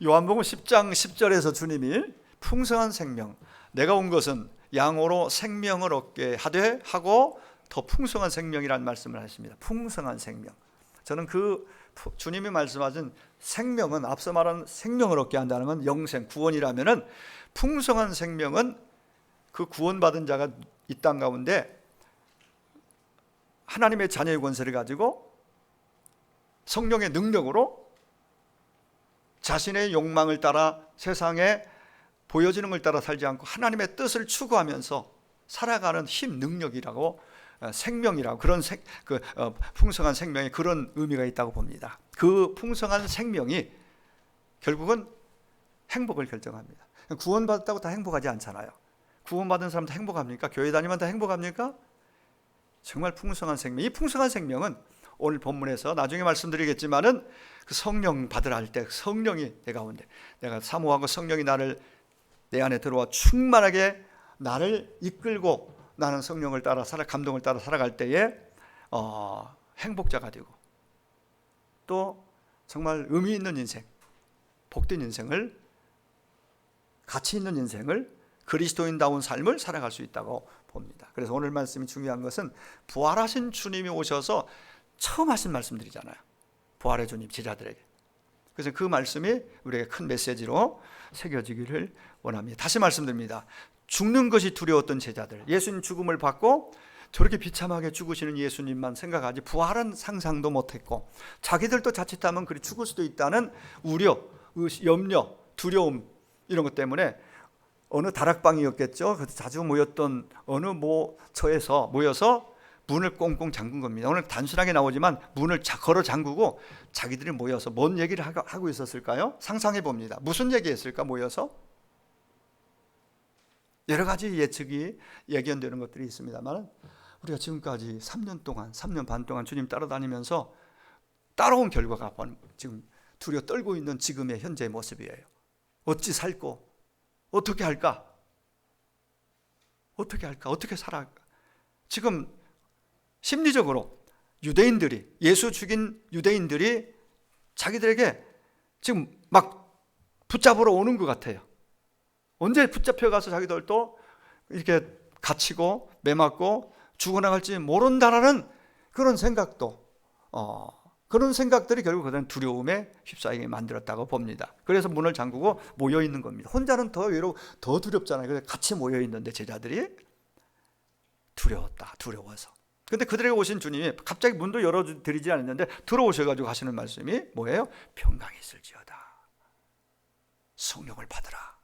요한복음 10장 10절에서 주님이 풍성한 생명, 내가 온 것은 양으로 생명을 얻게 하되 하고 더 풍성한 생명이라는 말씀을 하십니다. 풍성한 생명. 저는 그 주님이 말씀하신 생명은, 앞서 말한 생명을 얻게 한다는 건 영생, 구원이라면은, 풍성한 생명은 그 구원받은 자가 이 땅 가운데 하나님의 자녀의 권세를 가지고 성령의 능력으로 자신의 욕망을 따라 세상에 보여지는 걸 따라 살지 않고 하나님의 뜻을 추구하면서 살아가는 힘, 능력이라고, 생명이라고, 그런 풍성한 생명에 그런 의미가 있다고 봅니다. 그 풍성한 생명이 결국은 행복을 결정합니다. 구원받았다고 다 행복하지 않잖아요. 구원받은 사람 다 행복합니까? 교회 다니면 다 행복합니까? 정말 풍성한 생명, 이 풍성한 생명은 오늘 본문에서 나중에 말씀드리겠지만은 그 성령 받으라 할 때 성령이 내 가운데, 내가 사모하고 성령이 내 안에 들어와 충만하게 나를 이끌고 나는 성령을 따라 감동을 따라 살아갈 때에 행복자가 되고, 또 정말 의미 있는 인생, 복된 인생을, 가치 있는 인생을, 그리스도인다운 삶을 살아갈 수 있다고 봅니다. 그래서 오늘 말씀이 중요한 것은 부활하신 주님이 오셔서 처음 하신 말씀들이잖아요. 부활의 주님 제자들에게. 그래서 그 말씀이 우리에게 큰 메시지로 새겨지기를 원합니다. 다시 말씀드립니다. 죽는 것이 두려웠던 제자들, 예수님 죽음을 받고 저렇게 비참하게 죽으시는 예수님만 생각하지 부활은 상상도 못했고, 자기들도 자칫하면 그리 죽을 수도 있다는 우려, 염려, 두려움, 이런 것 때문에 어느 다락방이었겠죠. 그래서 자주 모였던 어느 처에서 모여서 문을 꽁꽁 잠근 겁니다. 오늘 단순하게 나오지만 문을 걸어 잠그고 자기들이 모여서 뭔 얘기를 하고 있었을까요? 상상해 봅니다. 무슨 얘기했을까 모여서? 여러 가지 예측이 예견되는 것들이 있습니다만, 우리가 지금까지 3년 반 동안 주님 따라다니면서 따라온 결과가 지금 두려워 떨고 있는 지금의 현재의 모습이에요. 어찌 살고 어떻게 할까? 어떻게 살아갈까? 지금 심리적으로 유대인들이, 예수 죽인 유대인들이 자기들에게 지금 막 붙잡으러 오는 것 같아요. 언제 붙잡혀가서 자기들도 이렇게 갇히고 매맞고 죽어나갈지 모른다라는 그런 생각도, 그런 생각들이 결국 그들은 두려움에 휩싸이게 만들었다고 봅니다. 그래서 문을 잠그고 모여 있는 겁니다. 혼자는 더 외롭고 더 두렵잖아요. 그래서 같이 모여 있는데 제자들이 두려워서. 근데 그들에게 오신 주님이 갑자기 문도 열어드리지 않았는데 들어오셔가지고 하시는 말씀이 뭐예요? 평강이 있을지어다. 성령을 받으라.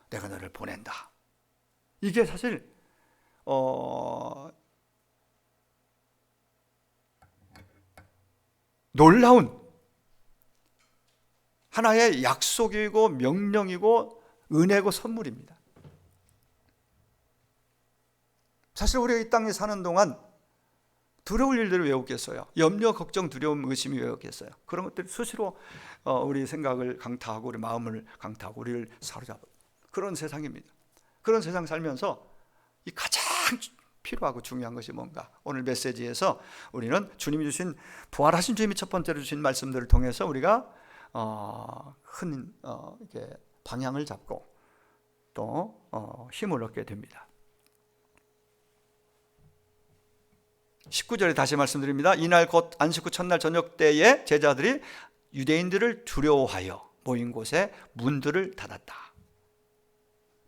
내가 너를 보낸다. 이게 사실 놀라운 하나의 약속이고 명령이고 은혜고 선물입니다. 사실 우리가 이 땅에 사는 동안 두려울 일들을 왜 없겠어요? 염려, 걱정, 두려움, 의심이 왜 없겠어요? 그런 것들이 수시로 우리 생각을 강타하고 우리 마음을 강타하고 우리를 사로잡은 그런 세상입니다. 그런 세상 살면서 이 가장 필요하고 중요한 것이 뭔가? 오늘 메시지에서 우리는 주님이 주신, 부활하신 주님이 첫 번째로 주신 말씀들을 통해서 우리가 큰 이렇게 방향을 잡고 또 힘을 얻게 됩니다. 19절에 다시 말씀드립니다. 이날 곧 안식 후 첫날 저녁 때에 제자들이 유대인들을 두려워하여 모인 곳에 문들을 닫았다.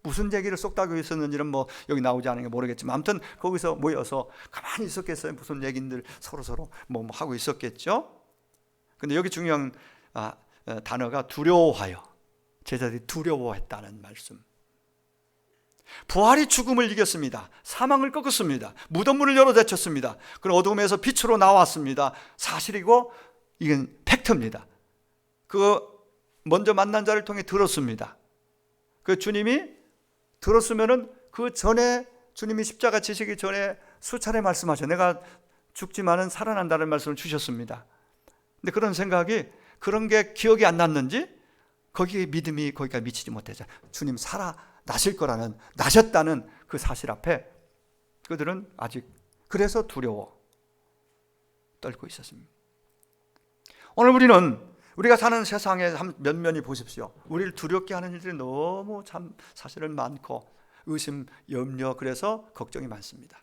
무슨 얘기를 쏙다고 있었는지는 여기 나오지 않은 게 모르겠지만 아무튼 거기서 모여서 가만히 있었겠어요. 무슨 얘기들 서로 하고 있었겠죠. 근데 여기 중요한 단어가 두려워하여, 제자들이 두려워했다는 말씀. 부활이 죽음을 이겼습니다. 사망을 꺾었습니다. 무덤 문을 열어 젖혔습니다. 그런 어둠에서 빛으로 나왔습니다. 사실이고 이건 팩트입니다. 그 먼저 만난 자를 통해 들었습니다. 그 주님이 들었으면은 그 전에 주님이 십자가 지시기 전에 수차례 말씀하셔. 내가 죽지만은 살아난다는 말씀을 주셨습니다. 근데 그런 생각이, 그런 게 기억이 안 났는지 거기에 믿음이 거기까지 미치지 못했죠. 주님 나실 거라는, 나셨다는 그 사실 앞에 그들은 아직 그래서 두려워 떨고 있었습니다. 오늘 우리는 우리가 사는 세상의 몇 면이 보십시오. 우리를 두렵게 하는 일들이 너무 참 사실은 많고 의심, 염려, 그래서 걱정이 많습니다.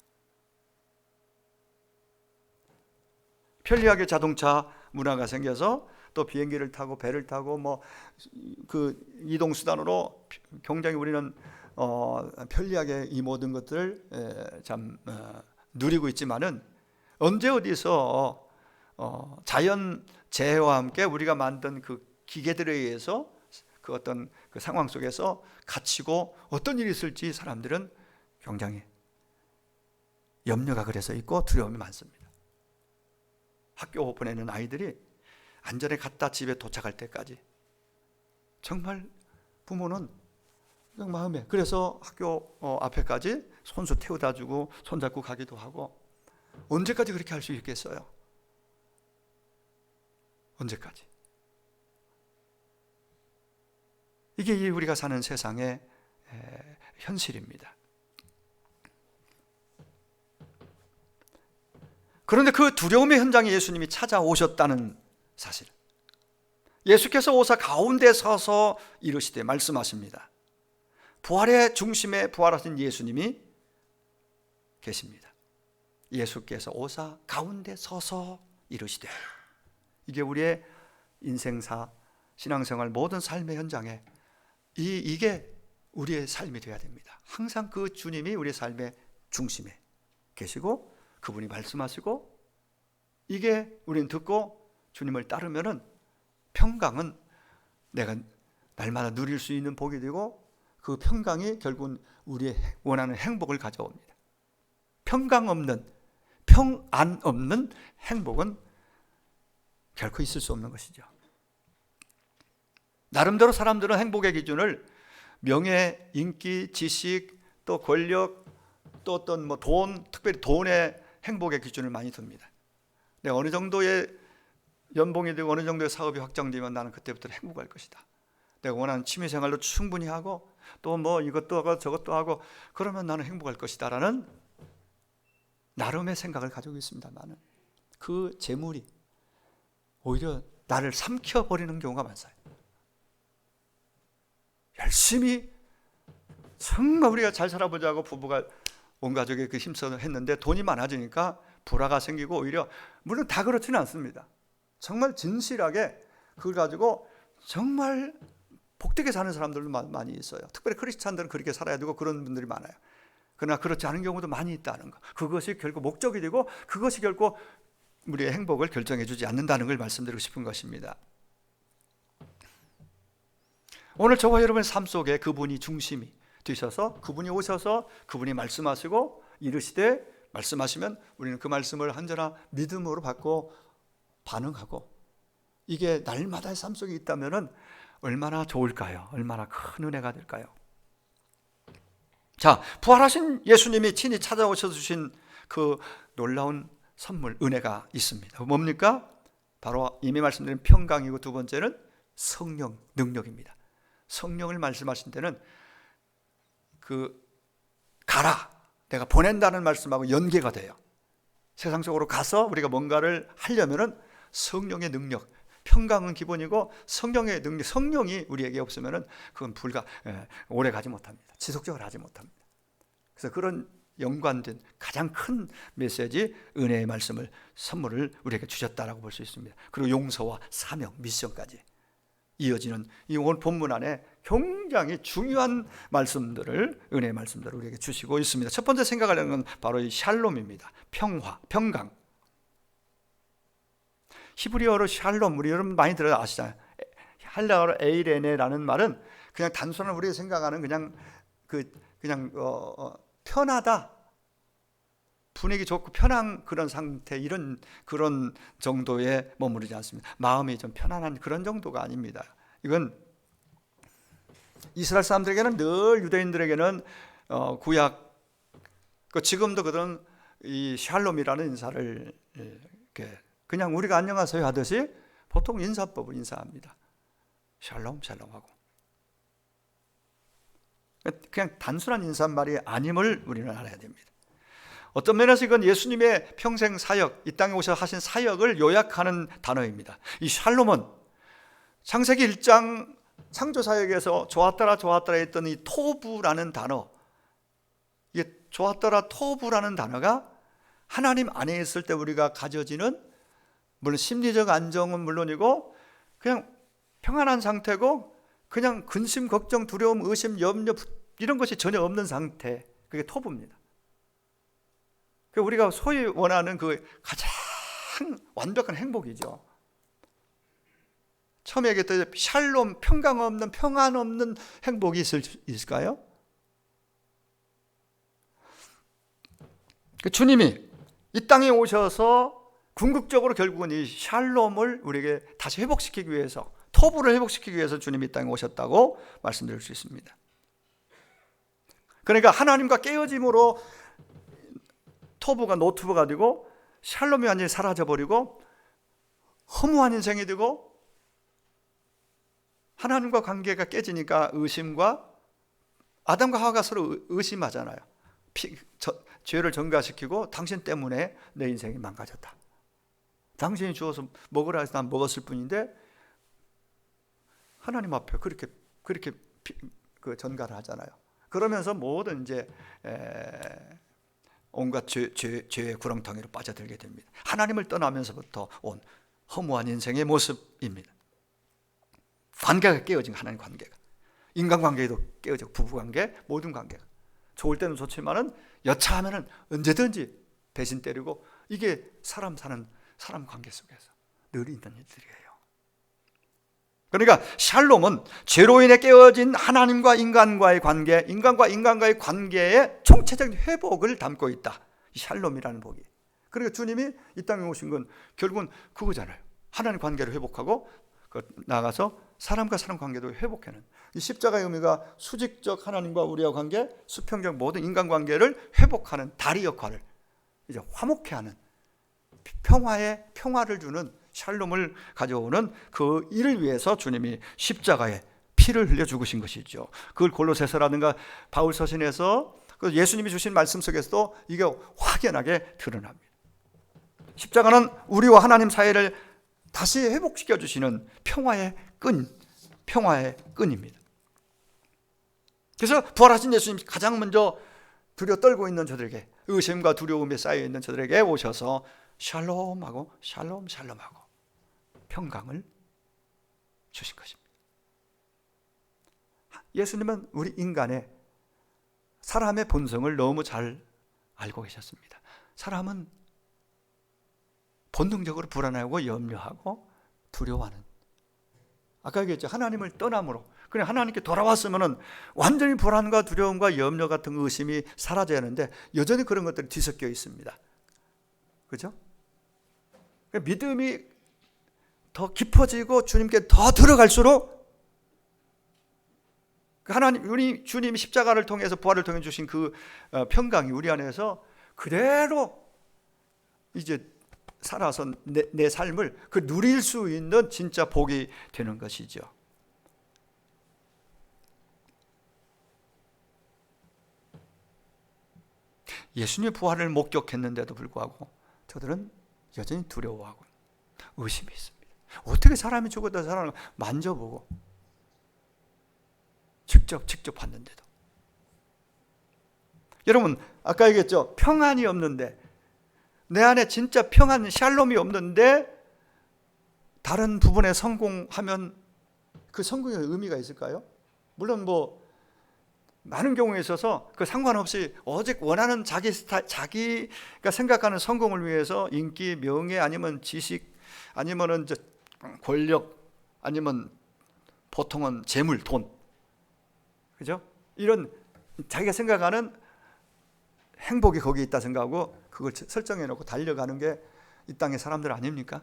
편리하게 자동차 문화가 생겨서 또 비행기를 타고 배를 타고 뭐 그 이동 수단으로 굉장히 우리는 편리하게 이 모든 것들을 참 누리고 있지만은 언제 어디서 자연 재해와 함께 우리가 만든 그 기계들에 의해서 그 어떤 그 상황 속에서 갇히고 어떤 일이 있을지 사람들은 굉장히 염려가 그래서 있고 두려움이 많습니다. 학교 보내는 아이들이 안전에 갔다 집에 도착할 때까지 정말 부모는 마음에, 그래서 학교 앞에까지 손수 태워다 주고 손잡고 가기도 하고, 언제까지 그렇게 할 수 있겠어요? 언제까지? 이게 우리가 사는 세상의 현실입니다. 그런데 그 두려움의 현장에 예수님이 찾아오셨다는 사실, 예수께서 오사 가운데 서서 이르시되 말씀하십니다. 부활의 중심에 부활하신 예수님이 계십니다. 예수께서 오사 가운데 서서 이르시되, 이게 우리의 인생사, 신앙생활 모든 삶의 현장에 이게 우리의 삶이 되어야 됩니다. 항상 그 주님이 우리의 삶의 중심에 계시고 그분이 말씀하시고, 이게 우리는 듣고 주님을 따르면은 평강은 내가 날마다 누릴 수 있는 복이 되고, 그 평강이 결국은 우리의 원하는 행복을 가져옵니다. 평안 없는 행복은 결코 있을 수 없는 것이죠. 나름대로 사람들은 행복의 기준을 명예, 인기, 지식, 또 권력, 또 어떤 뭐 돈, 특별히 돈의 행복의 기준을 많이 둡니다. 내가 어느 정도의 연봉이 되고 어느 정도의 사업이 확정되면 나는 그때부터 행복할 것이다. 내가 원하는 취미생활도 충분히 하고 또 뭐 이것도 하고 저것도 하고 그러면 나는 행복할 것이다 라는 나름의 생각을 가지고 있습니다만, 그 재물이 오히려 나를 삼켜버리는 경우가 많아요. 열심히 정말 우리가 잘 살아보자고 부부가 온 가족이 그 힘써서 했는데 돈이 많아지니까 불화가 생기고, 오히려 물론 다 그렇지는 않습니다. 정말 진실하게 그걸 가지고 정말 복되게 사는 사람들도 많이 있어요. 특별히 크리스찬들은 그렇게 살아야 되고 그런 분들이 많아요. 그러나 그렇지 않은 경우도 많이 있다는 것, 그것이 결국 목적이 되고 그것이 결국 우리의 행복을 결정해 주지 않는다는 걸 말씀드리고 싶은 것입니다. 오늘 저와 여러분의 삶 속에 그분이 중심이 되셔서, 그분이 오셔서 그분이 말씀하시고 이르시되, 말씀하시면 우리는 그 말씀을 언제나 믿음으로 받고 반응하고, 이게 날마다의 삶 속에 있다면 얼마나 좋을까요? 얼마나 큰 은혜가 될까요? 자, 부활하신 예수님이 친히 찾아오셔서 주신 그 놀라운 선물, 은혜가 있습니다. 뭡니까? 바로 이미 말씀드린 평강이고, 두 번째는 성령, 능력입니다. 성령을 말씀하신 때는 그 가라, 내가 보낸다는 말씀하고 연계가 돼요. 세상 속으로 가서 우리가 뭔가를 하려면은 성령의 능력, 평강은 기본이고 성령의 능력, 성령이 우리에게 없으면은 그건 오래 가지 못합니다. 지속적으로 하지 못합니다. 그래서 그런 연관된 가장 큰 메시지, 은혜의 말씀을, 선물을 우리에게 주셨다라고 볼 수 있습니다. 그리고 용서와 사명, 미션까지 이어지는 이 오늘 본문 안에 굉장히 중요한 말씀들을, 은혜의 말씀들을 우리에게 주시고 있습니다. 첫 번째 생각하려는 건 바로 이 샬롬입니다. 평화, 평강. 히브리어로 샬롬, 우리 여러분 많이 들어 아시잖아요. 헬라어로 에이레네라는 말은 그냥 단순한 우리가 생각하는 그냥 편하다, 분위기 좋고 편한 그런 상태, 그런 정도에 머무르지 않습니다. 마음이 좀 편안한 그런 정도가 아닙니다. 이건 이스라엘 사람들에게는, 늘 유대인들에게는 구약, 지금도 그런 이 샬롬이라는 인사를 이렇게 그냥 우리가 안녕하세요 하듯이 보통 인사법을 인사합니다. 샬롬, 샬롬하고. 그냥 단순한 인사말이 아님을 우리는 알아야 됩니다. 어떤 면에서 이건 예수님의 평생 사역, 이 땅에 오셔서 하신 사역을 요약하는 단어입니다. 이 샬롬은 창세기 1장 창조사역에서 좋았더라 좋았더라 했던 이 토부라는 단어, 이게 좋았더라 토부라는 단어가 하나님 안에 있을 때 우리가 가져지는, 물론 심리적 안정은 물론이고 그냥 평안한 상태고 그냥 근심, 걱정, 두려움, 의심, 염려 이런 것이 전혀 없는 상태, 그게 토부입니다. 우리가 소위 원하는 그 가장 완벽한 행복이죠. 처음에 얘기했던 샬롬, 평강 없는, 평안 없는 행복이 있을까요? 주님이 이 땅에 오셔서 궁극적으로 결국은 이 샬롬을 우리에게 다시 회복시키기 위해서, 토부를 회복시키기 위해서 주님이 이 땅에 오셨다고 말씀드릴 수 있습니다. 그러니까 하나님과 깨어짐으로 토부가 노트부가 되고 샬롬이 완전히 사라져버리고 허무한 인생이 되고, 하나님과 관계가 깨지니까 의심과, 아담과 하와가 서로 의심하잖아요. 죄를 전가시키고 당신 때문에 내 인생이 망가졌다. 당신이 주어서 먹으라 해서 난 먹었을 뿐인데, 하나님 앞에 그렇게 그 전가를 하잖아요. 그러면서 모든 이제 온갖 죄의 구렁텅이로 빠져들게 됩니다. 하나님을 떠나면서부터 온 허무한 인생의 모습입니다. 관계가 깨어진, 하나님 관계가, 인간관계도 깨어지고 부부관계, 모든 관계가 좋을 때는 좋지만은 여차하면은 언제든지 배신 때리고, 이게 사람 사는 사람 관계 속에서 늘 있는 일들이에요. 그러니까 샬롬은 죄로 인해 깨어진 하나님과 인간과의 관계, 인간과 인간과의 관계의 총체적인 회복을 담고 있다, 이 샬롬이라는 복이. 그러니까 주님이 이 땅에 오신 건 결국은 그거잖아요. 하나님 관계를 회복하고 나아가서 사람과 사람 관계도 회복하는, 이 십자가의 의미가 수직적 하나님과 우리와 관계, 수평적 모든 인간관계를 회복하는 다리 역할을, 이제 화목케 하는, 평화를 주는 샬롬을 가져오는 그 일을 위해서 주님이 십자가에 피를 흘려 죽으신 것이죠. 그걸 골로새서라든가 바울 서신에서 예수님이 주신 말씀 속에서도 이게 확연하게 드러납니다. 십자가는 우리와 하나님 사이를 다시 회복시켜 주시는 평화의 끈입니다. 그래서 부활하신 예수님이 가장 먼저 두려 떨고 있는 저들에게, 의심과 두려움에 쌓여 있는 저들에게 오셔서 샬롬하고 샬롬하고 평강을 주신 것입니다. 예수님은 우리 인간의, 사람의 본성을 너무 잘 알고 계셨습니다. 사람은 본능적으로 불안하고 염려하고 두려워하는, 아까 얘기했죠. 하나님을 떠남으로, 그냥 하나님께 돌아왔으면 완전히 불안과 두려움과 염려 같은 의심이 사라져야 하는데 여전히 그런 것들이 뒤섞여 있습니다. 그죠? 믿음이 더 깊어지고 주님께 더 들어갈수록 하나님, 우리 주님이 십자가를 통해서, 부활을 통해 주신 그 평강이 우리 안에서 그대로 이제 살아서 내 삶을 그 누릴 수 있는 진짜 복이 되는 것이죠. 예수님의 부활을 목격했는데도 불구하고 저들은 여전히 두려워하고 의심이 있습니다. 어떻게 사람이 죽었다 사람을 만져보고 직접 봤는데도. 여러분 아까 얘기했죠. 평안이 없는데, 내 안에 진짜 평안, 샬롬이 없는데 다른 부분에 성공하면 그 성공의 의미가 있을까요? 물론 뭐 많은 경우에 있어서 그 상관없이 오직 원하는 자기가 생각하는 성공을 위해서 인기, 명예, 아니면 지식, 아니면은 권력, 아니면 보통은 재물, 돈, 그죠? 이런 자기가 생각하는 행복이 거기 있다 생각하고 그걸 설정해 놓고 달려가는 게 이 땅의 사람들 아닙니까?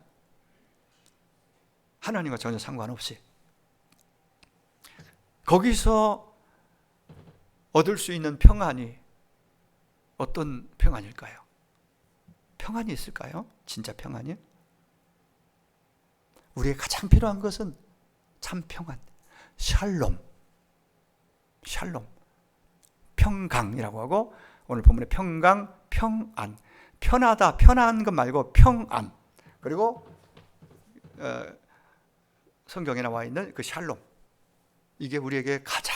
하나님과 전혀 상관없이 거기서 얻을 수 있는 평안이 어떤 평안일까요? 평안이 있을까요? 진짜 평안이? 우리에게 가장 필요한 것은 참 평안, 샬롬, 평강이라고 하고, 오늘 본문에 평강, 평안, 편하다, 편한 것 말고 평안, 그리고 성경에 나와 있는 그 샬롬, 이게 우리에게 가장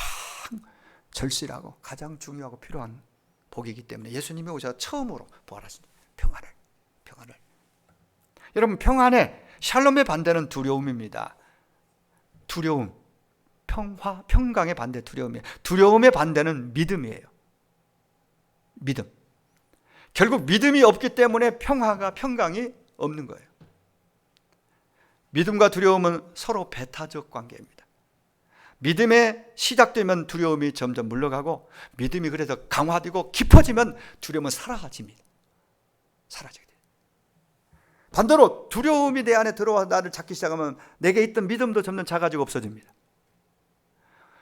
절실하고 가장 중요하고 필요한 복이기 때문에 예수님이 오셔서 처음으로 부활하신 평안을. 여러분, 평안에 샬롬의 반대는 두려움입니다. 두려움, 평화, 평강의 반대 두려움이에요. 두려움의 반대는 믿음이에요. 믿음. 결국 믿음이 없기 때문에 평화가, 평강이 없는 거예요. 믿음과 두려움은 서로 배타적 관계입니다. 믿음에 시작되면 두려움이 점점 물러가고, 믿음이 그래서 강화되고 깊어지면 두려움은 사라집니다. 사라지게 돼요. 반대로 두려움이 내 안에 들어와 나를 잡기 시작하면 내게 있던 믿음도 점점 작아지고 없어집니다.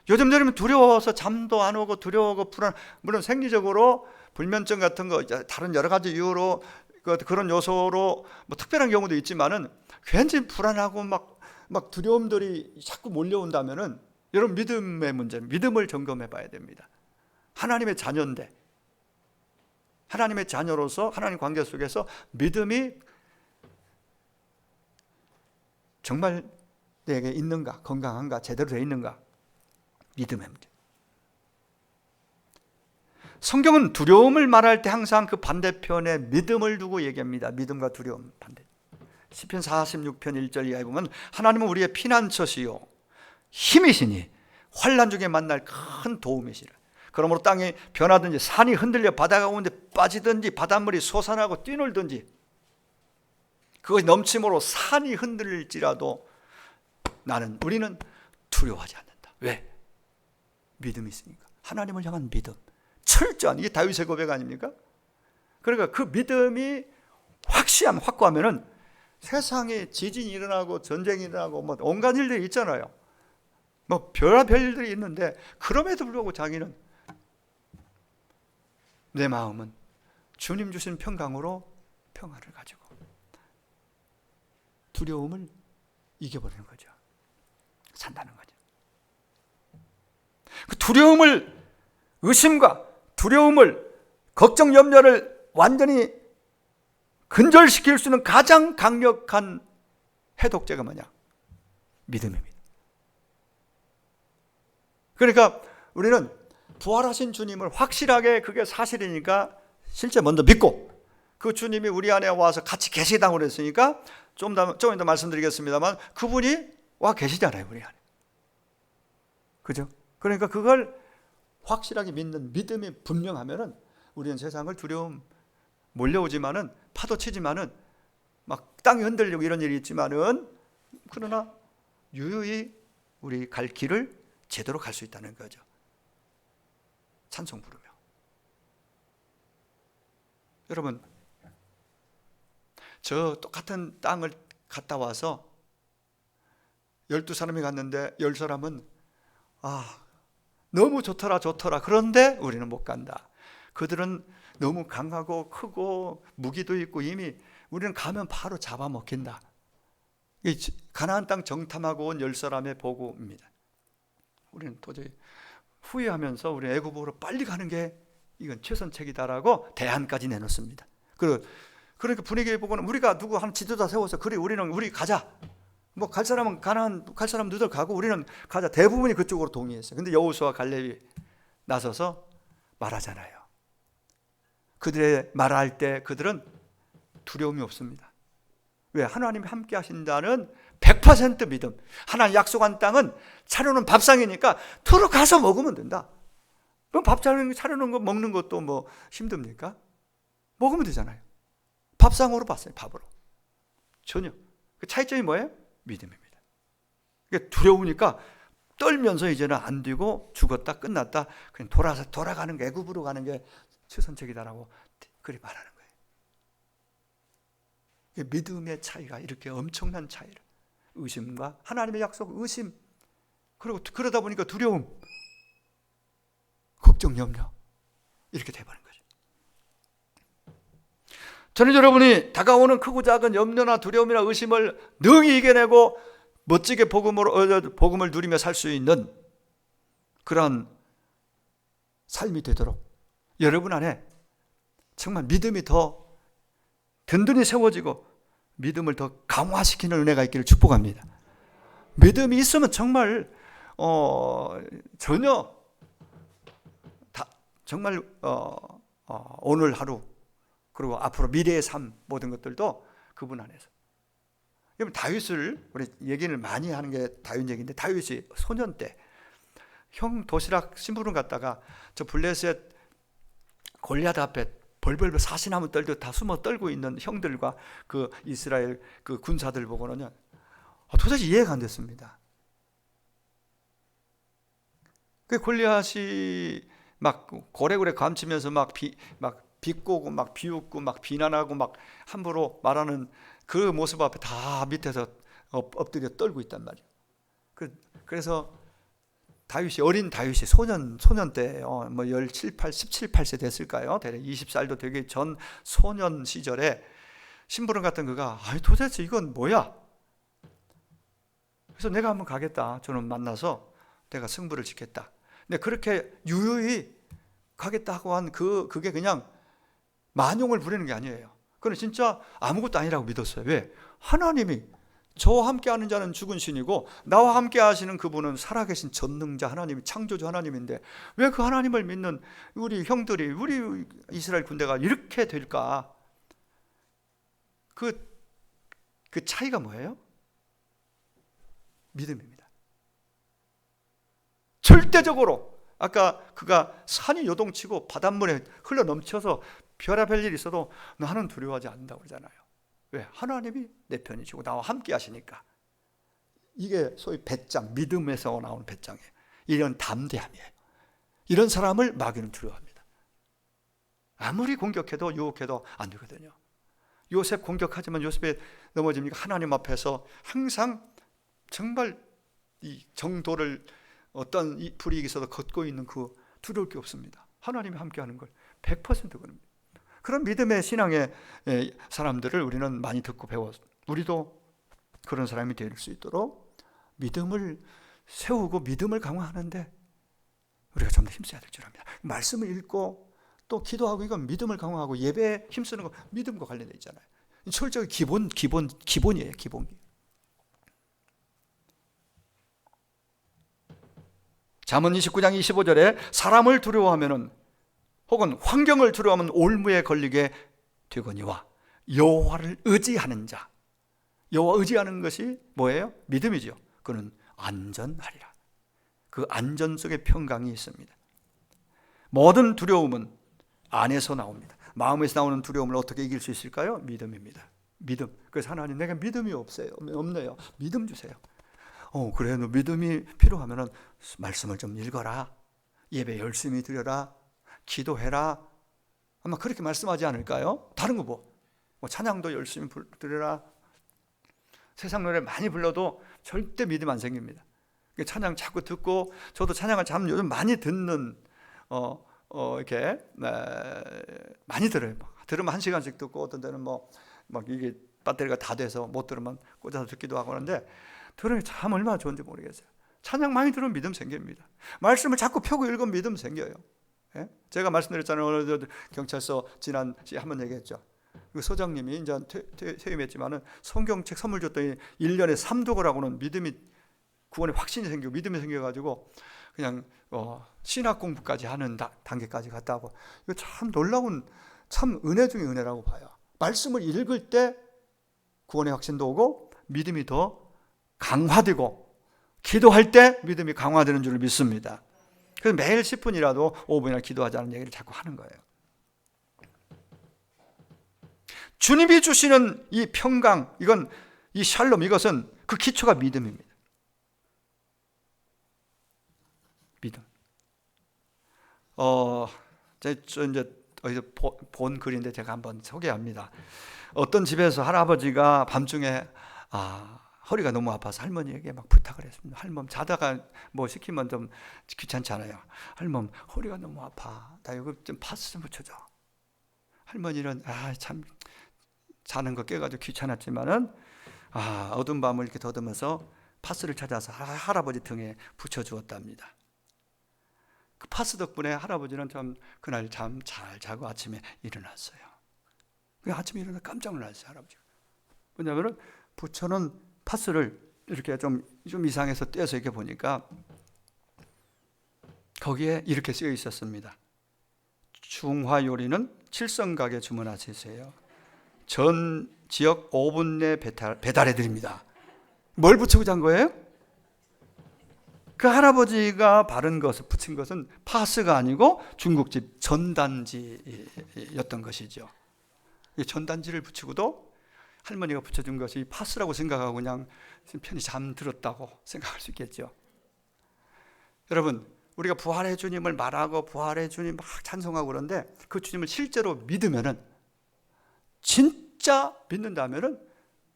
요즘 들으면 두려워서 잠도 안 오고 두려워하고 불안, 물론 생리적으로 불면증 같은 거, 다른 여러 가지 이유로 그런 요소로 뭐 특별한 경우도 있지만은 괜히 불안하고 막 두려움들이 자꾸 몰려온다면은 여러분, 믿음의 문제, 믿음을 점검해 봐야 됩니다. 하나님의 자녀인데, 하나님의 자녀로서 하나님 관계 속에서 믿음이 정말 내게 있는가, 건강한가, 제대로 되어 있는가, 믿음의 문제. 성경은 두려움을 말할 때 항상 그 반대편에 믿음을 두고 얘기합니다. 믿음과 두려움 반대. 시편 46편 1절 이하에 보면 하나님은 우리의 피난처시요 힘이시니 환난 중에 만날 큰 도움이시라. 그러므로 땅이 변하든지 산이 흔들려 바다 가운데 빠지든지 바닷물이 솟아나고 뛰놀든지 그것이 넘침으로 산이 흔들릴지라도 우리는 두려워하지 않는다. 왜? 믿음이 있으니까. 하나님을 향한 믿음, 철저한, 이게 다윗의 고백 아닙니까? 그러니까 그 믿음이 확고하면은 세상에 지진이 일어나고 전쟁이 일어나고 뭐 온갖 일들이 있잖아요. 뭐 별의별 일들이 있는데 그럼에도 불구하고 자기는, 내 마음은 주님 주신 평강으로 평화를 가지고 두려움을 이겨버리는 거죠. 산다는 거죠. 그 두려움을, 의심과 두려움을, 걱정, 염려를 완전히 근절시킬 수 있는 가장 강력한 해독제가 뭐냐? 믿음입니다. 그러니까 우리는 부활하신 주님을 확실하게, 그게 사실이니까 실제 먼저 믿고, 그 주님이 우리 안에 와서 같이 계시다고 그랬으니까 좀 이따 말씀드리겠습니다만 그분이 와 계시잖아요, 우리 안에. 그죠? 그러니까 그걸 확실하게 믿는 믿음이 분명하면은 우리는 세상을 두려움 몰려오지만은, 파도 치지만은, 막 땅이 흔들리고 이런 일이 있지만은, 그러나 유유히 우리 갈 길을 제대로 갈 수 있다는 거죠. 찬송 부르며. 여러분, 저 똑같은 땅을 갔다 와서 12사람이 갔는데 10사람은 너무 좋더라. 그런데 우리는 못 간다. 그들은 너무 강하고 크고 무기도 있고 이미 우리는 가면 바로 잡아먹힌다. 가나안 땅 정탐하고 온 10사람의 보고입니다. 우리는 도저히 후회하면서 우리 애굽으로 빨리 가는 게 이건 최선책이다라고 대안까지 내놓습니다. 그러니까 분위기 보고는 우리가 누구 한 지도자 세워서 우리 가자. 뭐 갈 사람은 가나안 갈 사람 너희들 가고 우리는 가자. 대부분이 그쪽으로 동의했어요. 근데 여호수아 갈렙이 나서서 말하잖아요. 그들의 말할 때 그들은 두려움이 없습니다. 왜? 하나님이 함께 하신다는 100% 믿음. 하나님 약속한 땅은 차려놓은 밥상이니까 들어가서 먹으면 된다. 그럼 밥 차려놓은 거 먹는 것도 뭐 힘듭니까? 먹으면 되잖아요. 밥상으로 봤어요. 밥으로. 전혀. 그 차이점이 뭐예요? 믿음입니다. 두려우니까 떨면서 이제는 안 되고 죽었다 끝났다. 그냥 돌아가는 게, 애굽으로 가는 게 최선책이다라고 그리 말하는 거예요. 믿음의 차이가 이렇게 엄청난 차이를, 의심과 하나님의 약속, 의심, 그리고 그러다 보니까 두려움, 걱정, 염려, 이렇게 돼버린 거죠. 저는 여러분이 다가오는 크고 작은 염려나 두려움이나 의심을 능히 이겨내고 멋지게 복음을 누리며 살 수 있는 그런 삶이 되도록 여러분 안에 정말 믿음이 더 든든히 세워지고 믿음을 더 강화시키는 은혜가 있기를 축복합니다. 믿음이 있으면 정말 전혀 정말 오늘 하루 그리고 앞으로 미래의 삶 모든 것들도 그분 안에서. 여러분 다윗을 우리 얘기를 많이 하는 게 다윗 얘기인데, 다윗이 소년 때 형 도시락 심부름 갔다가 저 블레셋 골리앗 앞에 벌벌 사시나무 떨듯 다 숨어 떨고 있는 형들과 그 이스라엘 그 군사들 보고는요, 도대체 이해가 안 됐습니다. 그 골리앗이 막 고래고래 감치면서 막 비꼬고 막 비웃고 막 비난하고 막 함부로 말하는 그 모습 앞에 다 밑에서 엎드려 떨고 있단 말이에요. 그래서 다윗이, 어린 다윗이 소년 때 뭐 17, 8세 됐을까요? 대략 20살도 되기 전 소년 시절에 심부름 갔던 그가 도대체 이건 뭐야? 그래서 내가 한번 가겠다. 저는 만나서 내가 승부를 짓겠다. 근데 그렇게 유유히 가겠다고 한 그게 그냥 만용을 부리는 게 아니에요. 그건 진짜 아무것도 아니라고 믿었어요. 왜? 하나님이 저와 함께하는 자는 죽은 신이고 나와 함께 하시는 그분은 살아계신 전능자 하나님이, 창조주 하나님인데 왜 그 하나님을 믿는 우리 형들이, 우리 이스라엘 군대가 이렇게 될까? 그 차이가 뭐예요? 믿음입니다. 절대적으로 아까 그가 산이 요동치고 바닷물에 흘러 넘쳐서 별의별 일이 있어도 나는 두려워하지 않는다고 그러잖아요. 왜? 하나님이 내 편이시고 나와 함께 하시니까. 이게 소위 배짱, 믿음에서 나오는 배짱이에요. 이런 담대함이에요. 이런 사람을 마귀는 두려워합니다. 아무리 공격해도 유혹해도 안 되거든요. 요셉 공격하지만 요셉이 넘어집니까? 하나님 앞에서 항상 정말 이 정도를 어떤 이 불이익이 있어도 걷고 있는 그 두려울 게 없습니다. 하나님이 함께하는 걸 100% 그럽니다. 그런 믿음의 신앙의 사람들을 우리는 많이 듣고 배웠어요. 우리도 그런 사람이 될 수 있도록 믿음을 세우고 믿음을 강화하는데 우리가 좀 더 힘써야 될 줄 압니다. 말씀을 읽고 또 기도하고, 이건 믿음을 강화하고 예배에 힘쓰는 거 믿음과 관련되어 있잖아요. 철저히 기본이에요. 기본. 잠언 29장 25절에 사람을 두려워하면은 혹은 환경을 두려워하면 올무에 걸리게 되거니와 여호와를 의지하는 자. 여호와 의지하는 것이 뭐예요? 믿음이죠. 그는 안전하리라. 그 안전 속에 평강이 있습니다. 모든 두려움은 안에서 나옵니다. 마음에서 나오는 두려움을 어떻게 이길 수 있을까요? 믿음입니다. 믿음. 그래서 하나님, 내가 믿음이 없네요. 믿음 주세요. 그래, 너 믿음이 필요하면은 말씀을 좀 읽어라. 예배 열심히 드려라. 기도해라. 아마 그렇게 말씀하지 않을까요? 다른 거 뭐 찬양도 열심히 드려라. 세상 노래 많이 불러도 절대 믿음 안 생깁니다. 찬양 자꾸 듣고, 저도 찬양을 참 요즘 많이 듣는 이렇게 많이 들어요. 들으면 1시간씩 듣고, 어떤 때는 막 이게 배터리가 다 돼서 못 들으면 꽂아서 듣기도 하고 하는데, 들으면 참 얼마나 좋은지 모르겠어요. 찬양 많이 들으면 믿음 생깁니다. 말씀을 자꾸 펴고 읽으면 믿음 생겨요. 예? 제가 말씀드렸잖아요. 오늘 경찰서 지난 시간에 한번 얘기했죠. 그 소장님이 이제 퇴임했지만은 성경책 선물 줬더니 1년에 3독을 믿음이, 구원에 확신이 생기고 믿음이 생겨가지고 그냥 신학 공부까지 하는 단계까지 갔다 하고, 이거 참 놀라운, 참 은혜 중에 은혜라고 봐요. 말씀을 읽을 때 구원의 확신도 오고 믿음이 더 강화되고, 기도할 때 믿음이 강화되는 줄 믿습니다. 그래서 매일 10분이라도 5분이나 기도하자는 얘기를 자꾸 하는 거예요. 주님이 주시는 이 평강, 이 샬롬, 이것은 그 기초가 믿음입니다. 믿음. 이제 어디서 본 글인데 제가 한번 소개합니다. 어떤 집에서 할아버지가 밤중에 허리가 너무 아파서 할머니에게 막 부탁을 했습니다. 할멈, 자다가 뭐 시키면 좀 귀찮잖아요. 할멈, 허리가 너무 아파. 나 이거 좀 파스 좀 붙여줘. 할머니는 참 자는 거 깨가지고 귀찮았지만은 어두운 밤을 이렇게 더듬어서 파스를 찾아서 할아버지 등에 붙여주었답니다. 그 파스 덕분에 할아버지는 참 그날 잠 잘 자고 아침에 일어났어요. 아침에 일어나 깜짝 놀랐어요, 할아버지가. 왜냐하면 붙여놓은 파스를 이렇게 좀 이상해서 떼서 이렇게 보니까 거기에 이렇게 쓰여 있었습니다. 중화 요리는 7성가게 주문하세요. 전 지역 5분 내 배달해 드립니다. 뭘 붙이고 한 거예요? 그 할아버지가 붙인 것은 파스가 아니고 중국집 전단지였던 것이죠. 이 전단지를 붙이고도 할머니가 붙여준 것이 파스라고 생각하고 그냥 편히 잠들었다고 생각할 수 있겠죠. 여러분, 우리가 부활의 주님을 말하고 부활의 주님 막 찬송하고 그런데 그 주님을 실제로 믿으면은, 진짜 믿는다면은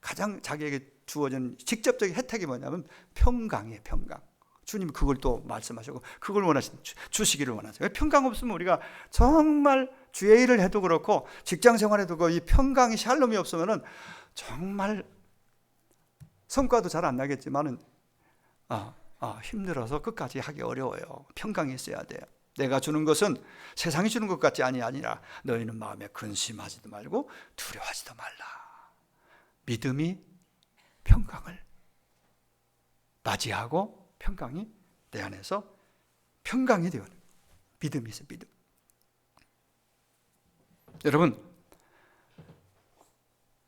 가장 자기에게 주어진 직접적인 혜택이 뭐냐면 평강이에요. 평강. 주님이 그걸 또 말씀하시고 그걸 주시기를 원하세요. 왜 평강 없으면 우리가 정말 주의 일을 해도 그렇고 직장 생활에도 이 평강이 샬롬이 없으면은 정말 성과도 잘 안 나겠지만은 힘들어서 끝까지 하기 어려워요. 평강이 있어야 돼요. 내가 주는 것은 세상이 주는 것 같지 아니라 너희는 마음에 근심하지도 말고 두려워하지도 말라. 믿음이 평강을 맞이하고 평강이 내 안에서 평강이 되어요. 믿음이 있어요. 믿음. 여러분,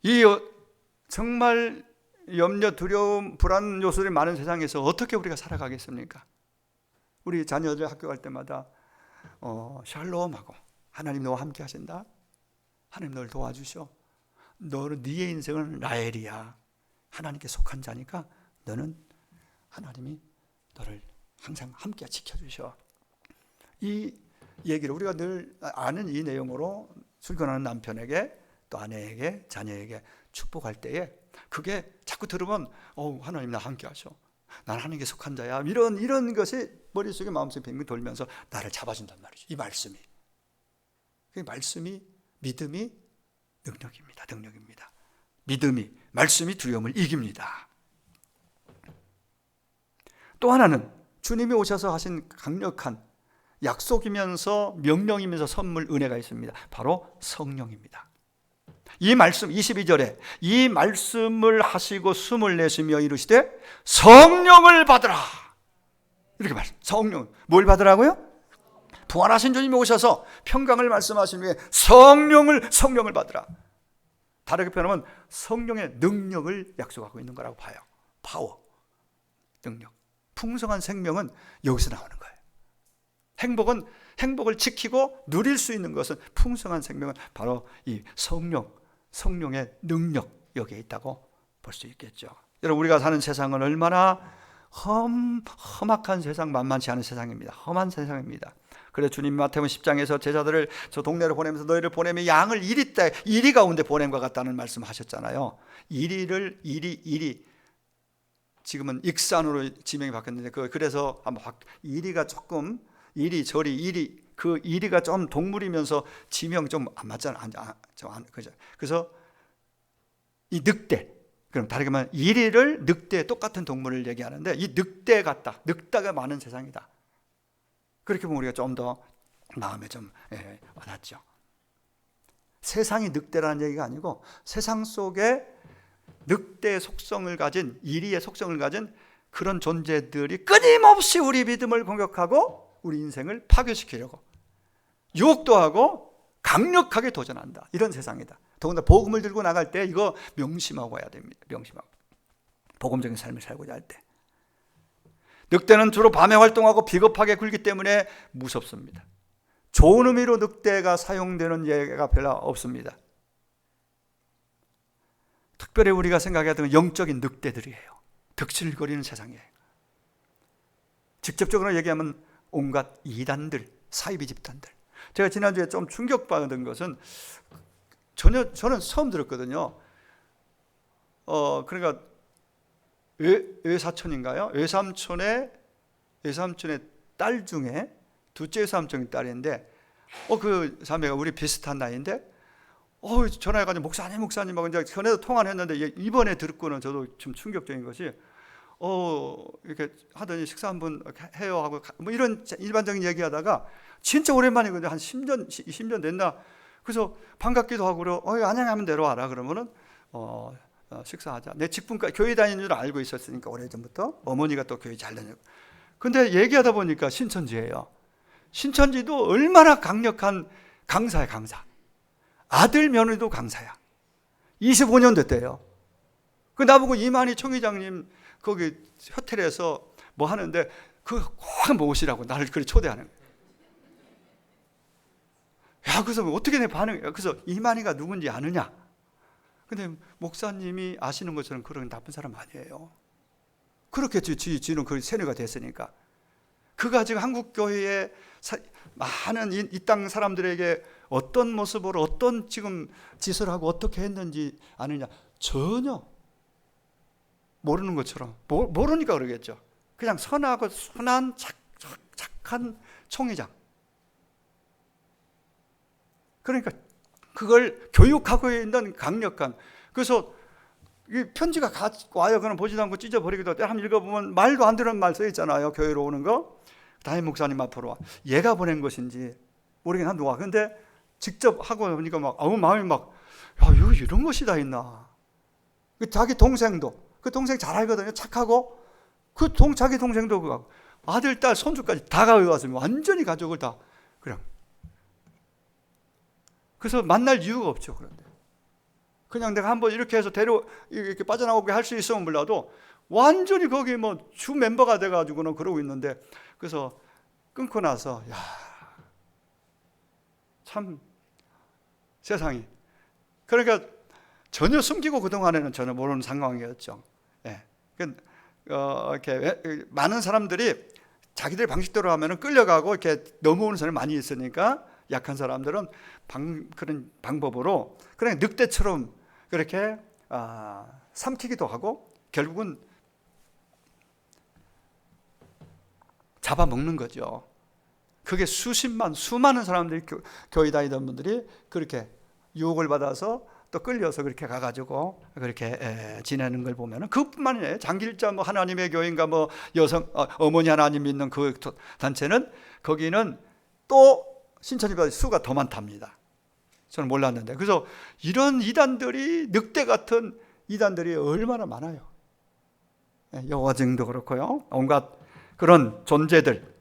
이 정말 염려, 두려움, 불안 요소들이 많은 세상에서 어떻게 우리가 살아가겠습니까? 우리 자녀들 학교 갈 때마다 샬롬하고 하나님 너와 함께 하신다. 하나님 너를 도와주셔. 네의 인생은 라헬이야. 하나님께 속한 자니까 너는 하나님이 너를 항상 함께 지켜주셔. 이 얘기를 우리가 늘 아는 이 내용으로 출근하는 남편에게 또 아내에게 자녀에게 축복할 때에 그게 자꾸 들으면 하나님 나 함께 하셔. 난 하나님께 속한 자야. 이런 것이 머릿속에 마음속에 빙빙 돌면서 나를 잡아준단 말이죠. 이 말씀이. 그 말씀이 믿음이 능력입니다. 능력입니다. 믿음이 말씀이 두려움을 이깁니다. 또 하나는 주님이 오셔서 하신 강력한 약속이면서 명령이면서 선물 은혜가 있습니다. 바로 성령입니다. 이 말씀 22절에 이 말씀을 하시고 숨을 내쉬며 이르시되 성령을 받으라. 이렇게 말씀. 성령. 뭘 받으라고요? 부활하신 주님이 오셔서 평강을 말씀하신 후에 성령을 받으라. 다르게 표현하면 성령의 능력을 약속하고 있는 거라고 봐요. 파워, 능력. 풍성한 생명은 여기서 나오는 거예요. 행복을 지키고 누릴 수 있는 것은 풍성한 생명은 바로 이 성령의 능력 여기에 있다고 볼 수 있겠죠. 여러분, 우리가 사는 세상은 얼마나 험악한 세상, 만만치 않은 세상입니다. 험한 세상입니다. 그래서 주님 마태복음 10장에서 제자들을 저 동네로 보내면서 너희를 보내면 양을 이리 가운데 보냄과 같다는 말씀하셨잖아요. 이리 지금은 익산으로 지명이 바뀌었는데 그래서 아마 이리가 조금 그 이리가 좀 동물이면서 지명 좀 안 맞잖아. 그죠? 그래서 이 늑대, 그럼 다르게 말하면 이리를 늑대, 똑같은 동물을 얘기하는데 이 늑대 같다. 늑대가 많은 세상이다. 그렇게 보면 우리가 좀 더 마음에 좀 와닿죠. 세상이 늑대라는 얘기가 아니고 세상 속에 늑대의 속성을 가진, 이리의 속성을 가진 그런 존재들이 끊임없이 우리 믿음을 공격하고 우리 인생을 파괴시키려고 유혹도 하고 강력하게 도전한다. 이런 세상이다. 더군다나 복음을 들고 나갈 때 이거 명심하고 와야 됩니다. 명심하고. 복음적인 삶을 살고자 할 때. 늑대는 주로 밤에 활동하고 비겁하게 굴기 때문에 무섭습니다. 좋은 의미로 늑대가 사용되는 예가 별로 없습니다. 특별히 우리가 생각하던 영적인 늑대들이에요. 득실거리는 세상이에요. 직접적으로 얘기하면 온갖 이단들, 사이비 집단들. 제가 지난주에 좀 충격받은 것은 저는 처음 들었거든요. 그러니까 외사촌인가요? 외삼촌의 딸 중에 둘째 외삼촌의 딸인데 그 자매가 우리 비슷한 나이인데 전화해가지고 목사님하고 이제 전에도 통화를 했는데 이번에 듣고는 저도 좀 충격적인 것이 이렇게 하더니 식사 한번 해요 하고 뭐 이런 일반적인 얘기하다가 진짜 오랜만이거든요. 한 10년, 20년 됐나? 그래서 반갑기도 하고 안녕하면 내려와라 그러면은 식사하자. 내 직분까지 교회 다니는 줄 알고 있었으니까 오래전부터. 어머니가 또 교회 잘 다녔고. 근데 얘기하다 보니까 신천지예요. 신천지도 얼마나 강력한 강사야, 강사. 아들 며느리도 강사야. 25년 됐대요. 그 나보고 이만희 총회장님 거기 호텔에서 뭐 하는데 그거 꼭 모시라고 나를 그렇게 초대하는 거예요. 야, 그래서 어떻게 내 반응이? 그래서 이만희가 누군지 아느냐? 근데 목사님이 아시는 것처럼 그런 나쁜 사람 아니에요. 그렇게 지는 그 세뇌가 됐으니까. 그가 지금 한국 교회에 많은 이 땅 사람들에게 어떤 모습으로 어떤 지금 짓을 하고 어떻게 했는지 아느냐? 전혀 모르는 것처럼. 모르니까 그러겠죠. 그냥 선하고 순한 착한 총회장. 그러니까 그걸 교육하고 있는 강력한. 그래서 이 편지가 와요. 그럼 보지도 않고 찢어버리기도 하고 한번 읽어보면 말도 안 되는 말 써있잖아요. 교회로 오는 거. 담임 목사님 앞으로 와. 얘가 보낸 것인지 모르긴 한데 와. 근데 직접 하고 보니까 막 마음이 막 야, 이런 것이 다 있나. 자기 동생도 그 동생 잘 알거든요. 착하고 자기 동생도 그 아들, 딸, 손주까지 다 가져와서 완전히 가족을 다 그냥. 그래서 만날 이유가 없죠. 그런데 그냥 내가 한번 이렇게 해서 이렇게 빠져나오게 할 수 있으면 몰라도 완전히 거기 뭐 주 멤버가 돼가지고는 그러고 있는데, 그래서 끊고 나서 야, 참 세상이. 그러니까 전혀 숨기고 그동안에는 전혀 모르는 상황이었죠. 예. 이렇게 많은 사람들이 자기들 방식대로 하면은 끌려가고 이렇게 넘어오는 사람이 많이 있으니까 약한 사람들은 그런 방법으로 그냥 늑대처럼 그렇게 삼키기도 하고 결국은 잡아먹는 거죠. 그게 수많은 사람들이 교회 다니던 분들이 그렇게 유혹을 받아서 또 끌려서 그렇게 가가지고 그렇게 지내는 걸 보면은 그뿐만 아니에요. 장길자 뭐 하나님의 교회인가 뭐 어머니 하나님 믿는 그 단체는 거기는 또 신천지보다 수가 더 많답니다. 저는 몰랐는데. 그래서 이런 이단들이 늑대 같은 이단들이 얼마나 많아요. 여화증도 그렇고요. 온갖 그런 존재들.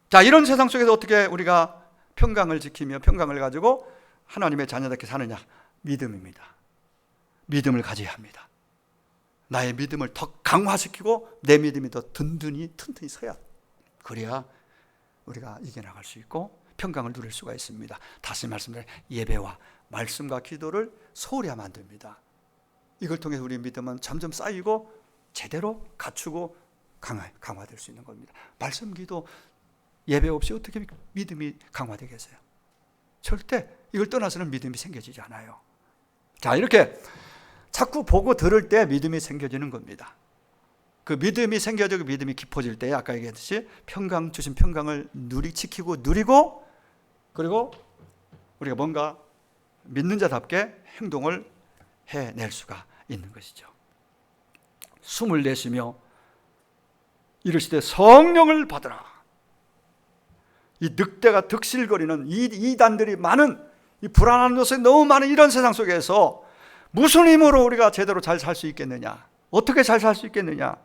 자, 이런 세상 속에서 어떻게 우리가 평강을 지키며 평강을 가지고 하나님의 자녀답게 사느냐? 믿음입니다. 믿음을 가져야 합니다. 나의 믿음을 더 강화시키고 내 믿음이 더 든든히 튼튼히 서야, 그래야 우리가 이겨나갈 수 있고 평강을 누릴 수가 있습니다. 다시 말씀드려, 예배와 말씀과 기도를 소홀히 하면 안 됩니다. 이걸 통해서 우리 믿음은 점점 쌓이고 제대로 갖추고 강화될 수 있는 겁니다. 말씀, 기도, 예배 없이 어떻게 믿음이 강화되겠어요? 절대 이걸 떠나서는 믿음이 생겨지지 않아요. 자, 이렇게 자꾸 보고 들을 때 믿음이 생겨지는 겁니다. 그 믿음이 생겨지고 믿음이 깊어질 때 아까 얘기했듯이 주신 평강을 지키고 누리고, 그리고 우리가 뭔가 믿는 자답게 행동을 해낼 수가 있는 것이죠. 숨을 내쉬며 이르시되 성령을 받으라. 이 늑대가 득실거리는 이단들이 많은, 이 불안한 요소가 너무 많은 이런 세상 속에서 무슨 힘으로 우리가 제대로 잘 살 수 있겠느냐? 어떻게 잘 살 수 있겠느냐?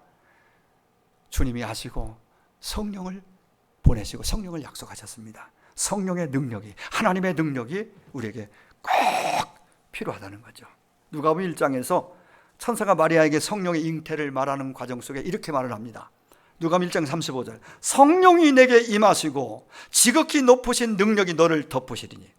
주님이 아시고 성령을 보내시고 성령을 약속하셨습니다. 성령의 능력이, 하나님의 능력이 우리에게 꼭 필요하다는 거죠. 누가복음 1장에서 천사가 마리아에게 성령의 잉태를 말하는 과정 속에 이렇게 말을 합니다. 누가복음 1장 35절, 성령이 내게 임하시고 지극히 높으신 능력이 너를 덮으시리니.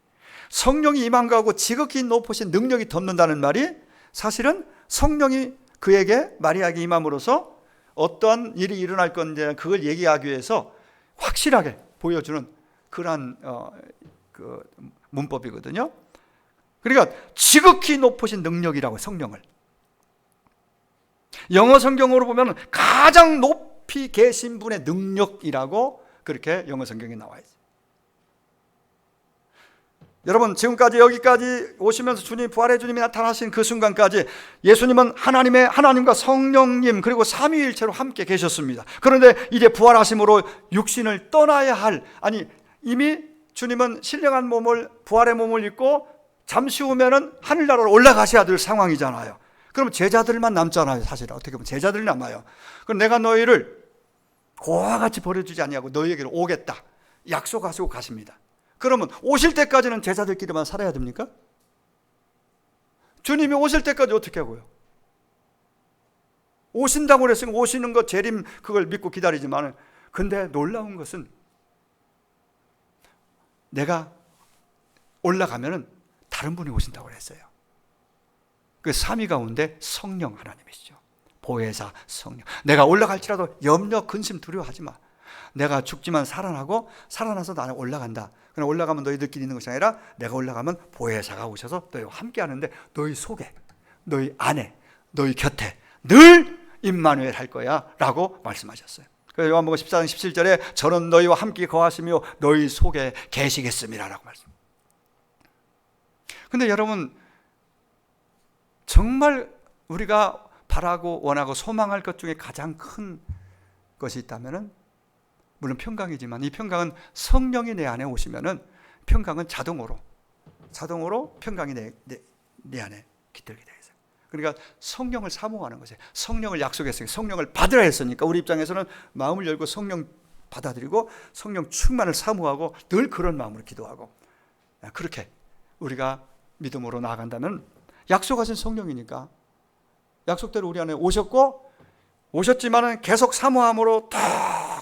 성령이 임한 거하고 지극히 높으신 능력이 덮는다는 말이 사실은 성령이 그에게 마리아에게 임함으로써 어떠한 일이 일어날 건데 그걸 얘기하기 위해서 확실하게 보여주는 그러한 그 문법이거든요. 그러니까 지극히 높으신 능력이라고, 성령을. 영어 성경으로 보면 가장 높이 계신 분의 능력이라고 그렇게 영어 성경에 나와 있어요. 여러분, 지금까지 여기까지 오시면서 주님, 부활의 주님이 나타나신 그 순간까지 예수님은 하나님과 성령님 그리고 삼위일체로 함께 계셨습니다. 그런데 이제 부활하심으로 육신을 떠나야 할, 이미 주님은 신령한 몸을, 부활의 몸을 입고 잠시 후면은 하늘나라로 올라가셔야 될 상황이잖아요. 그럼 제자들만 남잖아요. 사실 어떻게 보면 제자들이 남아요. 그럼 내가 너희를 고와 같이 버려주지 아니하고 너희에게로 오겠다 약속하시고 가십니다. 그러면 오실 때까지는 제자들끼리만 살아야 됩니까? 주님이 오실 때까지 어떻게 하고요? 오신다고 그랬으니까 오시는 거 재림 그걸 믿고 기다리지만, 근데 놀라운 것은 내가 올라가면은 다른 분이 오신다고 그랬어요. 그 삼위 가운데 성령 하나님이시죠. 보혜사 성령. 내가 올라갈지라도 염려 근심 두려워하지 마. 내가 죽지만 살아나고 살아나서 나는 올라간다. 그럼 올라가면 너희들끼리 있는 것이 아니라 내가 올라가면 보혜사가 오셔서 너희와 함께 하는데 너희 속에, 너희 안에, 너희 곁에 늘 임마누엘 할 거야 라고 말씀하셨어요. 그래서 요한복음 14장 17절에 저는 너희와 함께 거하시며 너희 속에 계시겠습니다 라고 말씀. 근데 여러분, 정말 우리가 바라고 원하고 소망할 것 중에 가장 큰 것이 있다면은, 물론 평강이지만 이 평강은 성령이 내 안에 오시면은 평강은 자동으로 평강이 내 안에 깃들게 되어 있어요. 그러니까 성령을 사모하는 것이에요. 성령을 약속했으니까, 성령을 받으라 했으니까 우리 입장에서는 마음을 열고 성령 받아들이고 성령 충만을 사모하고 늘 그런 마음으로 기도하고, 그렇게 우리가 믿음으로 나아간다면 약속하신 성령이니까 약속대로 우리 안에 오셨고, 오셨지만은 계속 사모함으로 더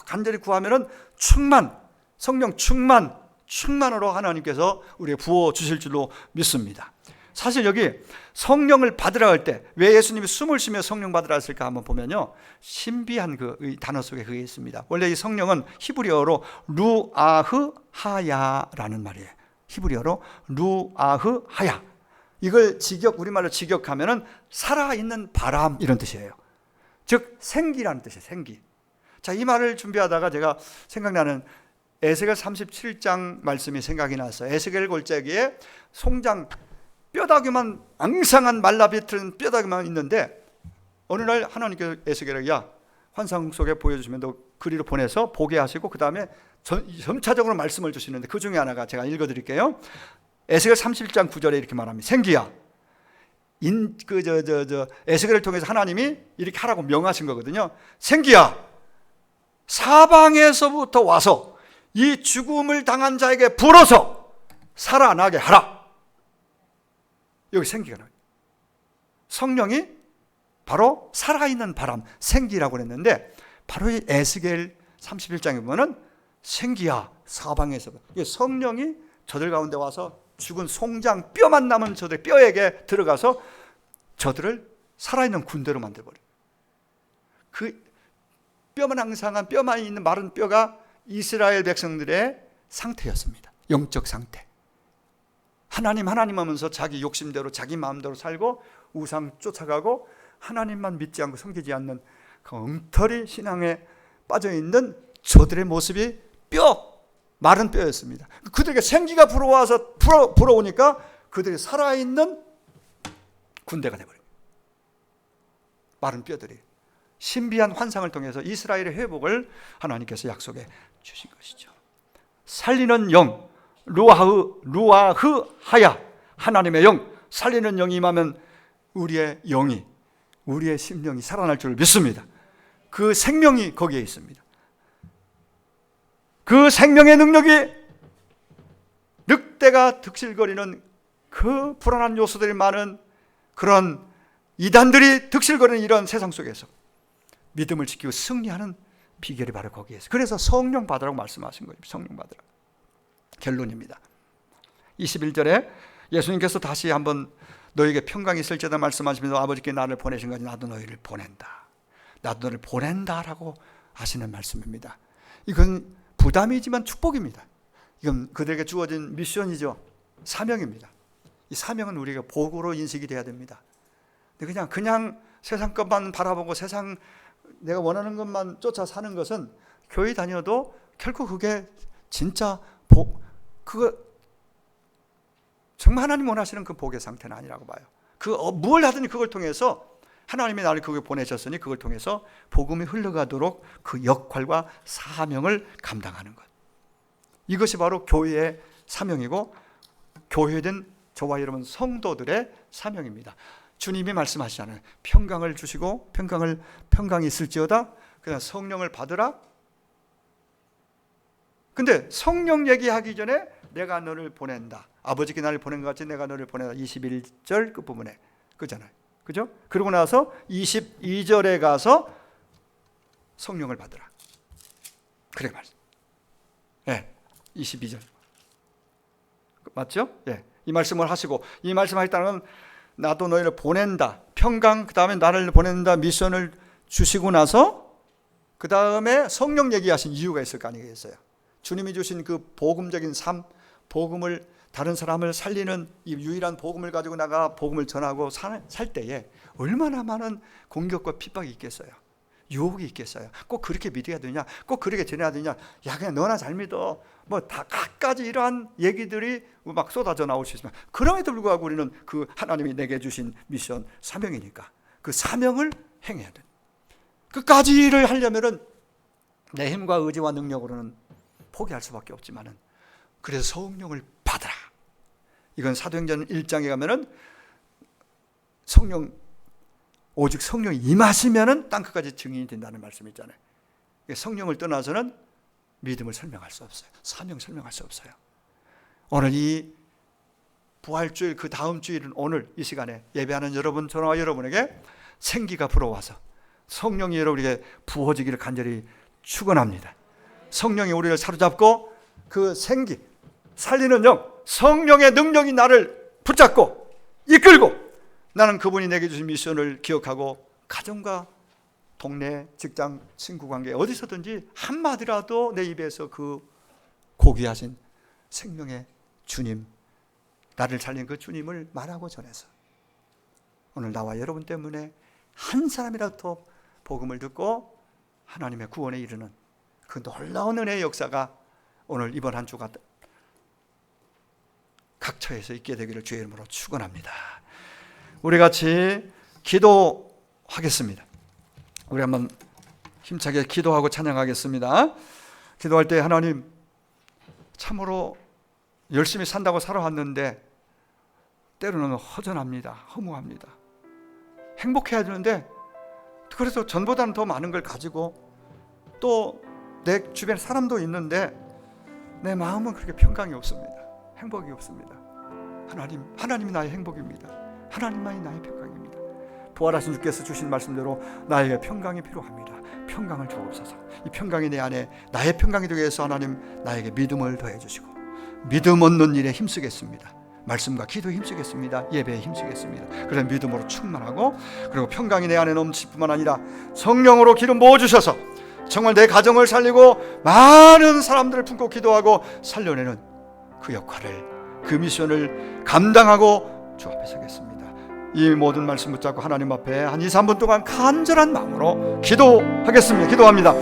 간절히 구하면은 성령 충만으로 하나님께서 우리에게 부어 주실 줄로 믿습니다. 사실 여기 성령을 받으라 할 때 왜 예수님이 숨을 쉬며 성령 받으라 했을까 한번 보면요, 신비한 그 단어 속에 그게 있습니다. 원래 이 성령은 히브리어로 루아흐 하야라는 말이에요. 히브리어로 루아흐 하야. 이걸 우리말로 직역하면은 살아있는 바람 이런 뜻이에요. 즉 생기라는 뜻이에요. 생기. 자, 이 말을 준비하다가 제가 생각나는 에스겔 37장 말씀이 생각이 났어요. 에스겔 골짜기에 송장 뼈다귀만, 앙상한 말라비틀은 뼈다귀만 있는데, 어느 날 하나님께서 에스겔에게 야, 환상 속에 보여주시면 너 그리로 보내서 보게 하시고 그 다음에 점차적으로 말씀을 주시는데, 그 중에 하나가 제가 읽어드릴게요. 에스겔 37장 9절에 이렇게 말합니다. 생기야, 에스겔을 통해서 하나님이 이렇게 하라고 명하신 거거든요. 생기야, 사방에서부터 와서 이 죽음을 당한 자에게 불어서 살아나게 하라. 여기 생기가 나와요. 성령이 바로 살아있는 바람, 생기라고 했는데, 바로 이 에스겔 31장에 보면은 생기야, 사방에서 성령이 저들 가운데 와서 죽은 송장 뼈만 남은 저들 뼈에게 들어가서 저들을 살아있는 군대로 만들어버려요. 그 뼈만 앙상한 뼈만 있는 마른 뼈가 이스라엘 백성들의 상태였습니다. 영적 상태. 하나님 하면서 자기 욕심대로 자기 마음대로 살고 우상 쫓아가고 하나님만 믿지 않고 섬기지 않는 그 엉터리 신앙에 빠져있는 저들의 모습이 마른 뼈였습니다. 그들에게 생기가 불어오니까 그들이 살아있는 군대가 되어버려요. 마른 뼈들이. 신비한 환상을 통해서 이스라엘의 회복을 하나님께서 약속해 주신 것이죠. 살리는 영, 루아흐 하야, 하나님의 영, 살리는 영이 임하면 우리의 영이, 우리의 심령이 살아날 줄 믿습니다. 그 생명이 거기에 있습니다. 그 생명의 능력이 늑대가 득실거리는 그 불안한 요소들이 많은 그런 이단들이 득실거리는 이런 세상 속에서 믿음을 지키고 승리하는 비결이 바로 거기에 있어요. 그래서 성령 받으라고 말씀하신 거예요. 성령 받으라. 결론입니다. 21절에 예수님께서 다시 한번 너에게 평강이 있을지어다 말씀하시면서 아버지께 나를 보내신 거지 나도 너희를 보낸다. 나도 너를 보낸다라고 하시는 말씀입니다. 이건 부담이지만 축복입니다. 이건 그들에게 주어진 미션이죠. 사명입니다. 이 사명은 우리가 복으로 인식이 돼야 됩니다. 그냥 세상 것만 바라보고 세상 내가 원하는 것만 쫓아 사는 것은 교회 다녀도 결코 그게 진짜 그거 정말 하나님 원하시는 그 복의 상태는 아니라고 봐요. 뭘 하든지 그걸 통해서 하나님이 나를 그걸 보내셨으니 그걸 통해서 복음이 흘러가도록 그 역할과 사명을 감당하는 것. 이것이 바로 교회의 사명이고 교회된 저와 여러분 성도들의 사명입니다. 주님이 말씀하시잖아요. 평강을 주시고 평강이 있을지어다. 그냥 성령을 받으라. 근데 성령 얘기하기 전에 내가 너를 보낸다. 아버지께 나를 보낸 것 같이 내가 너를 보낸다. 21절 끝부분에 그잖아요. 그죠? 그러고 나서 22절에 가서 성령을 받으라. 그래 말씀. 예. 22절. 맞죠? 예. 이 말씀을 하시고 이 말씀하셨다는 건 나도 너희를 보낸다. 평강 그다음에 나를 보낸다. 미션을 주시고 나서 그다음에 성령 얘기하신 이유가 있을 거 아니겠어요? 주님이 주신 그 복음적인 삶, 복음을 다른 사람을 살리는 이 유일한 복음을 가지고 나가 복음을 전하고 살 때에 얼마나 많은 공격과 핍박이 있겠어요. 유혹이 있겠어요. 꼭 그렇게 믿어야 되냐? 꼭 그렇게 전해야 되냐? 야 그냥 너나 잘 믿어. 뭐 다 각가지 이러한 얘기들이 막 쏟아져 나올 수 있지만 그럼에도 불구하고 우리는 그 하나님이 내게 주신 미션 사명이니까 그 사명을 행해야 돼. 끝까지를 하려면은 내 힘과 의지와 능력으로는 포기할 수밖에 없지만은 그래서 성령을 받으라. 이건 사도행전 1장에 가면은 오직 성령이 임하시면은 땅끝까지 증인이 된다는 말씀이 있잖아요. 성령을 떠나서는 믿음을 설명할 수 없어요. 사명 설명할 수 없어요. 오늘 이 부활주일 그 다음 주일은 오늘 이 시간에 예배하는 여러분 저와 여러분에게 생기가 불어와서 성령이 여러분에게 부어지기를 간절히 축원합니다. 성령이 우리를 사로잡고 그 생기 살리는 영 성령의 능력이 나를 붙잡고 이끌고 나는 그분이 내게 주신 미션을 기억하고 가정과 동네, 직장, 친구관계 어디서든지 한마디라도 내 입에서 그 고귀하신 생명의 주님 나를 살린 그 주님을 말하고 전해서 오늘 나와 여러분 때문에 한 사람이라도 더 복음을 듣고 하나님의 구원에 이르는 그 놀라운 은혜의 역사가 오늘 이번 한 주가 각 처에서 있게 되기를 주의 이름으로 축원합니다. 우리 같이 기도하겠습니다. 우리 한번 힘차게 기도하고 찬양하겠습니다. 기도할 때 하나님 참으로 열심히 산다고 살아왔는데 때로는 허전합니다. 허무합니다. 행복해야 되는데 그래서 전보다는 더 많은 걸 가지고 또 내 주변에 사람도 있는데 내 마음은 그렇게 평강이 없습니다. 행복이 없습니다. 하나님이 나의 행복입니다. 하나님만이 나의 평강입니다. 부활하신 주께서 주신 말씀대로 나에게 평강이 필요합니다. 평강을 주옵소서. 이 평강이 내 안에 나의 평강이 되기 위해서 하나님 나에게 믿음을 더해 주시고 믿음 얻는 일에 힘쓰겠습니다. 말씀과 기도에 힘쓰겠습니다. 예배에 힘쓰겠습니다. 그래서 믿음으로 충만하고 그리고 평강이 내 안에 넘칠 뿐만 아니라 성령으로 기름 부어주셔서 정말 내 가정을 살리고 많은 사람들을 품고 기도하고 살려내는 그 역할을 그 미션을 감당하고 주 앞에 서겠습니다. 이 모든 말씀 붙잡고 하나님 앞에 한 2, 3분 동안 간절한 마음으로 기도하겠습니다. 기도합니다.